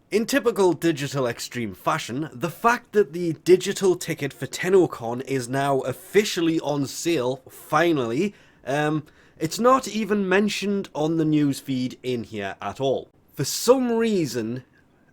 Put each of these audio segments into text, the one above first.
In typical digital extreme fashion, the fact that the digital ticket for TennoCon is now officially on sale, finally, it's not even mentioned on the news feed in here at all. For some reason,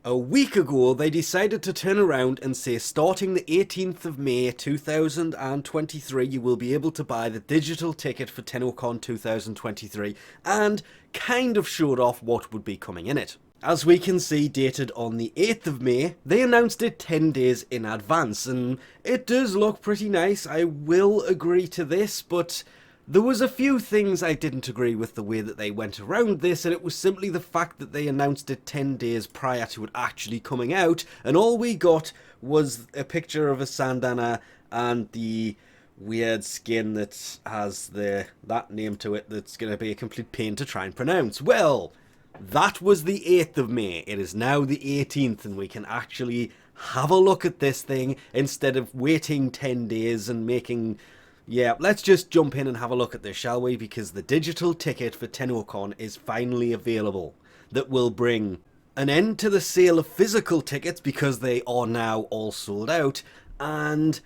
a week ago, they decided to turn around and say starting the 18th of May 2023, you will be able to buy the digital ticket for TennoCon 2023, and kind of showed off what would be coming in it. As we can see, dated on the 8th of May, they announced it 10 days in advance, and it does look pretty nice, I will agree to this, but there was a few things I didn't agree with the way that they went around this, and it was simply the fact that they announced it 10 days prior to it actually coming out, and all we got was a picture of a Syandana and the weird skin that has that name to it that's going to be a complete pain to try and pronounce. Well, that was the 8th of May. It is now the 18th, and we can actually have a look at this thing instead of waiting 10 days and making... Yeah, let's just jump in and have a look at this, shall we? Because the digital ticket for TennoCon is finally available. That will bring an end to the sale of physical tickets because they are now all sold out, and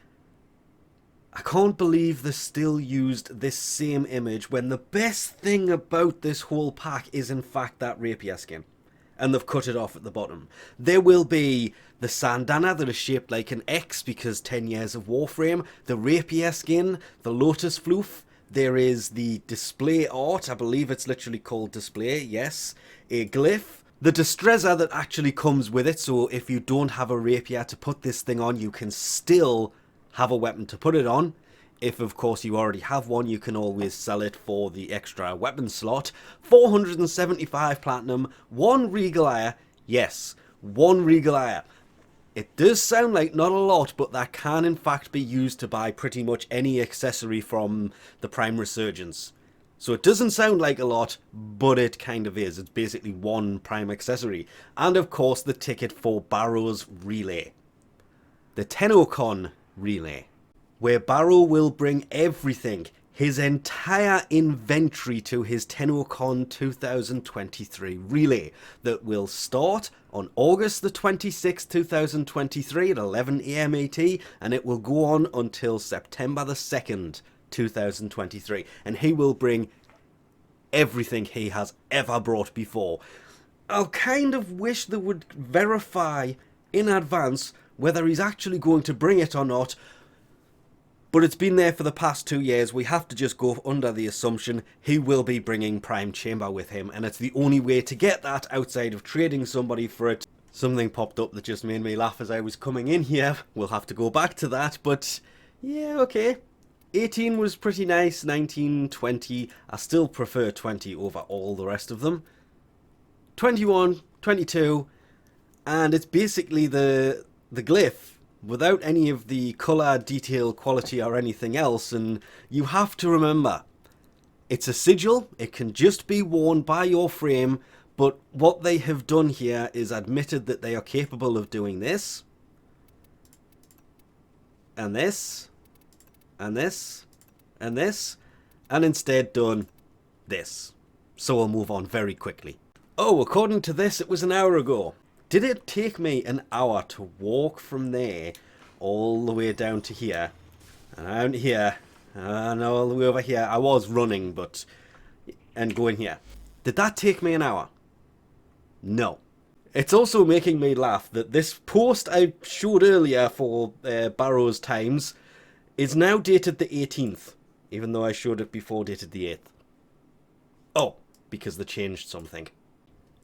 I can't believe they still used this same image when the best thing about this whole pack is in fact that Rapier skin. And they've cut it off at the bottom. There will be the Syandana that is shaped like an X because 10 years of Warframe, the Rapier skin, the Lotus Floof, there is the display art, I believe it's literally called display, yes, a Glyph, the Destreza that actually comes with it, so if you don't have a Rapier to put this thing on, you can still have a weapon to put it on. If, of course, you already have one, you can always sell it for the extra weapon slot. 475 platinum, 1 Regal Aya. Yes, 1 Regal Aya. It does sound like not a lot, but that can in fact be used to buy pretty much any accessory from the Prime Resurgence. So it doesn't sound like a lot, but it kind of is. It's basically 1 Prime accessory. And, of course, the ticket for Baro's Relay. The TennoCon Relay, where Baro will bring everything, his entire inventory to his TennoCon 2023 relay that will start on August the 26th, 2023 at 11 AM AT, and it will go on until September the 2nd, 2023, and he will bring everything he has ever brought before. I'll kind of wish they would verify in advance whether he's actually going to bring it or not, but it's been there for the past 2 years. We have to just go under the assumption he will be bringing Prime Chamber with him, and it's the only way to get that outside of trading somebody for it. Something popped up that just made me laugh as I was coming in here. We'll have to go back to that, but yeah, okay. 18 was pretty nice, 19, 20. I still prefer 20 over all the rest of them. 21, 22, and it's basically the Glyph without any of the colour, detail, quality or anything else, and you have to remember, it's a sigil, it can just be worn by your frame, but what they have done here is admitted that they are capable of doing this, and this, and this, and this, and instead done this. So we'll move on very quickly. Oh, according to this, it was an hour ago. Did it take me an hour to walk from there all the way down to here, and out here, and all the way over here? I was running, but, and going here. Did that take me an hour? No. It's also making me laugh that this post I showed earlier for Baro's times is now dated the 18th, even though I showed it before dated the 8th. Oh, because they changed something.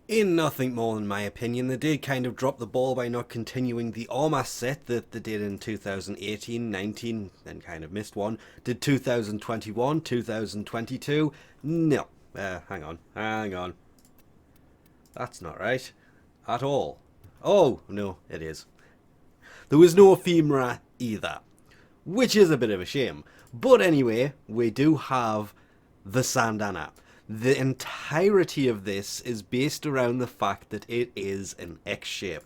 In nothing more than my opinion, they did kind of drop the ball by not continuing the armor set that they did in 2018, 19, then kind of missed one. Did 2021, 2022? No. Hang on. That's not right. At all. Oh, no, it is. There was no ephemera either, which is a bit of a shame. But anyway, we do have the Syandana. The entirety of this is based around the fact that it is an X shape.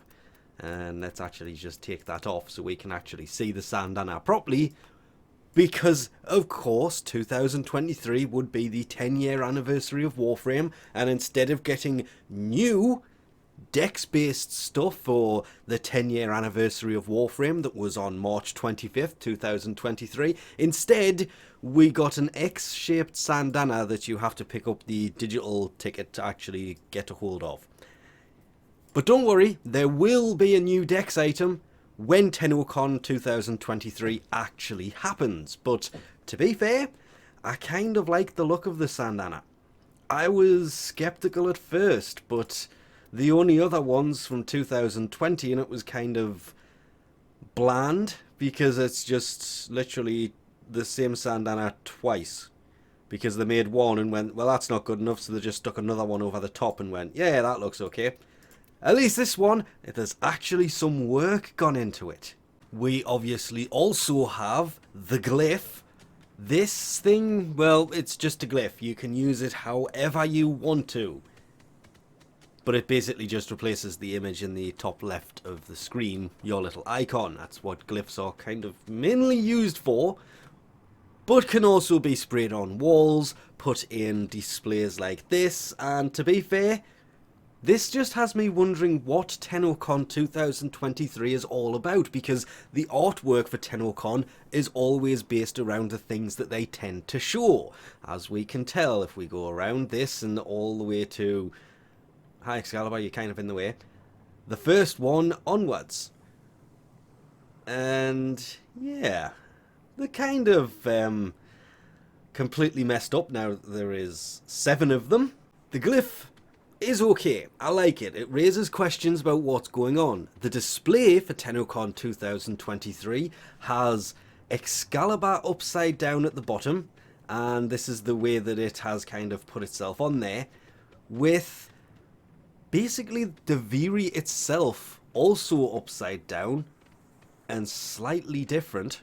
And let's actually just take that off so we can actually see the Syandana properly. Because, of course, 2023 would be the 10-year anniversary of Warframe. And instead of getting new dex-based stuff for the 10-year anniversary of Warframe that was on March 25th, 2023. Instead, we got an X-shaped Syandana that you have to pick up the digital ticket to actually get a hold of. But don't worry, there will be a new dex item when TennoCon 2023 actually happens. But to be fair, I kind of like the look of the Syandana. I was skeptical at first, but the only other one's from 2020 and it was kind of bland because it's just literally the same Syandana twice. Because they made one and went, well, that's not good enough, so they just stuck another one over the top and went, yeah, that looks okay. At least this one, there's actually some work gone into it. We obviously also have the Glyph. This thing, well, it's just a glyph. You can use it however you want to. But it basically just replaces the image in the top left of the screen, your little icon. That's what glyphs are kind of mainly used for. But can also be sprayed on walls, put in displays like this, and to be fair, this just has me wondering what TennoCon 2023 is all about, because the artwork for TennoCon is always based around the things that they tend to show. As we can tell if we go around this and all the way to... Hi Excalibur, you're kind of in the way. The first one onwards. And yeah, they're kind of completely messed up now. There is 7 of them. The glyph is okay. I like it. It raises questions about what's going on. The display for TennoCon 2023 has Excalibur upside down at the bottom, and this is the way that it has kind of put itself on there, with basically Deviri itself also upside down and slightly different.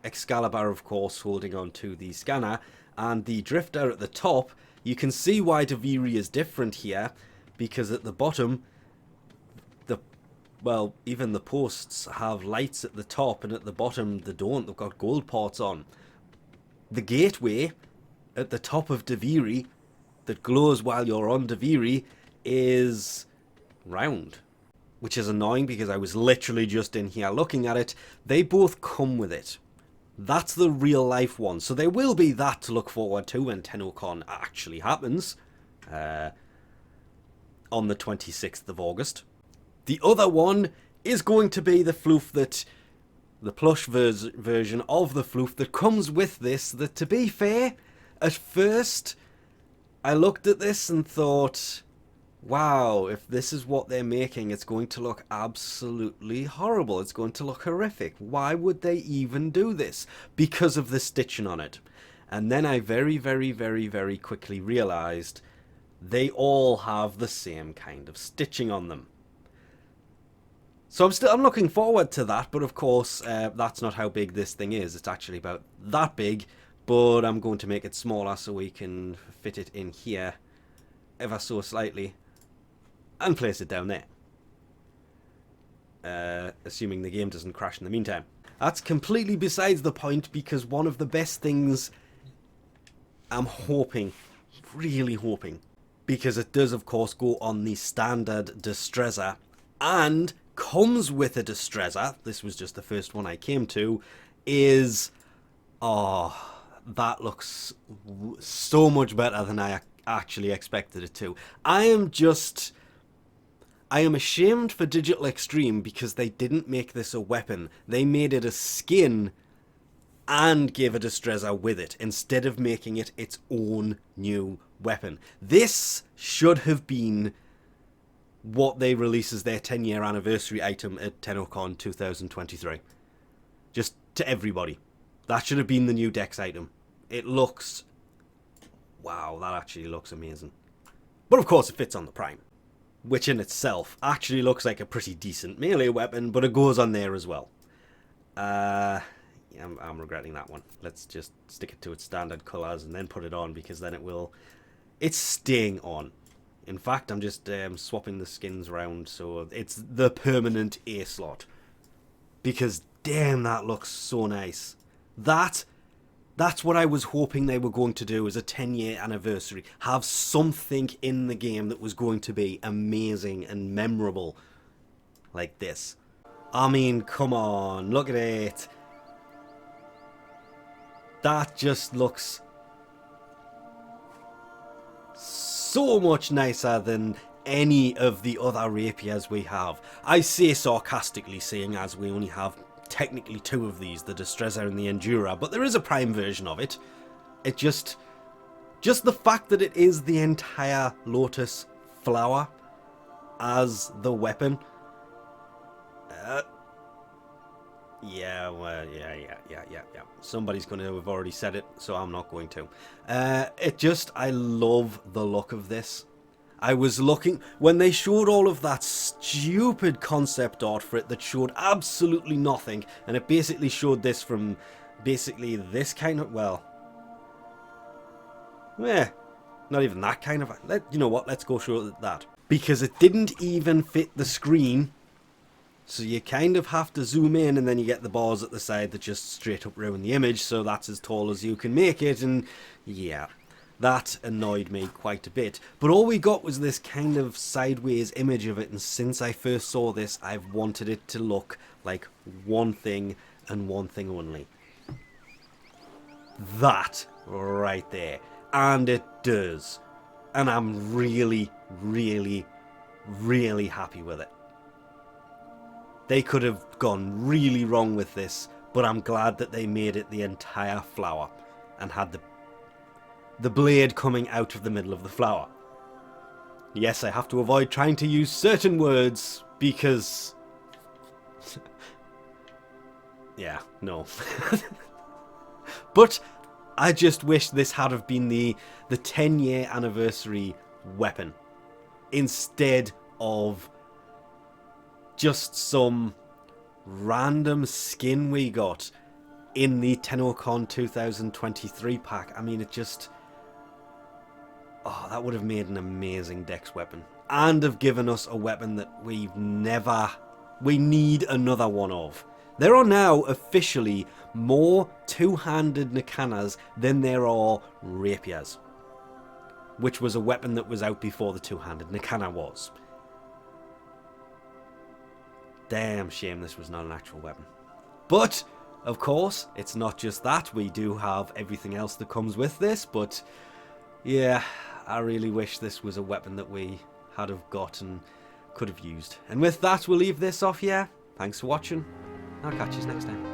Excalibur, of course, holding on to the scanner, and the drifter at the top. You can see why Deviri is different here, because at the bottom, well, even the posts have lights at the top, and at the bottom they don't. They've got gold parts on. The gateway at the top of Deviri that glows while you're on Deviri is round, which is annoying because I was literally just in here looking at it. They both come with it. That's the real life one. So there will be that to look forward to when TennoCon actually happens on the 26th of August. The other one is going to be the floof that... the plush version of the floof that comes with this, that to be fair, at first I looked at this and thought, wow, if this is what they're making, it's going to look absolutely horrible. It's going to look horrific. Why would they even do this? Because of the stitching on it. And then I very, very, very, very quickly realized they all have the same kind of stitching on them. So I'm looking forward to that, but of course, that's not how big this thing is. It's actually about that big, but I'm going to make it smaller so we can fit it in here ever so slightly. And place it down there. Assuming the game doesn't crash in the meantime. That's completely besides the point, because one of the best things I'm hoping, really hoping, because it does of course go on the standard Destreza and comes with a Destreza, this was just the first one I came to, is, oh, that looks so much better than I actually expected it to. I am ashamed for Digital Extreme because they didn't make this a weapon. They made it a skin and gave a Destreza with it, instead of making it its own new weapon. This should have been what they release as their 10-year anniversary item at TennoCon 2023. Just to everybody. That should have been the new Dex item. It looks... wow, that actually looks amazing. But of course it fits on the Prime, which in itself actually looks like a pretty decent melee weapon, but it goes on there as well. I'm regretting that one. Let's just stick it to its standard colours and then put it on, because then it will... it's staying on. In fact, I'm just swapping the skins around so it's the permanent A slot. Because damn, that looks so nice. That That's what I was hoping they were going to do as a 10-year anniversary. Have something in the game that was going to be amazing and memorable like this. I mean, come on, look at it. That just looks so much nicer than any of the other rapiers we have. I say sarcastically, seeing as we only have technically 2 of these, the Destreza and the Endura, but there is a prime version of it. It just the fact that it is the entire Lotus flower as the weapon. Yeah, well, yeah. Somebody's going to have already said it, so I'm not going to. I love the look of this. I was looking, when they showed all of that stupid concept art for it that showed absolutely nothing, and it basically showed this from basically this kind of, well, not even that kind of, you know what, let's go show that. Because it didn't even fit the screen, so you kind of have to zoom in, and then you get the bars at the side that just straight up ruin the image, so that's as tall as you can make it, and yeah. That annoyed me quite a bit. But all we got was this kind of sideways image of it, and since I first saw this, I've wanted it to look like one thing and one thing only. That right there. And it does. And I'm really, really, really happy with it. They could have gone really wrong with this, but I'm glad that they made it the entire flower and had the blade coming out of the middle of the flower. Yes, I have to avoid trying to use certain words because... yeah, no. But I just wish this had have been the 10-year anniversary weapon instead of just some random skin we got in the TennoCon 2023 pack. I mean, it just... oh, that would have made an amazing dex weapon. And have given us a weapon that we need another one of. There are now officially more two-handed Nakanas than there are rapiers. Which was a weapon that was out before the two-handed Nakana was. Damn shame this was not an actual weapon. But, of course, it's not just that. We do have everything else that comes with this, but... yeah, I really wish this was a weapon that we had have got and could have used. And with that, we'll leave this off here. Thanks for watching. I'll catch you next time.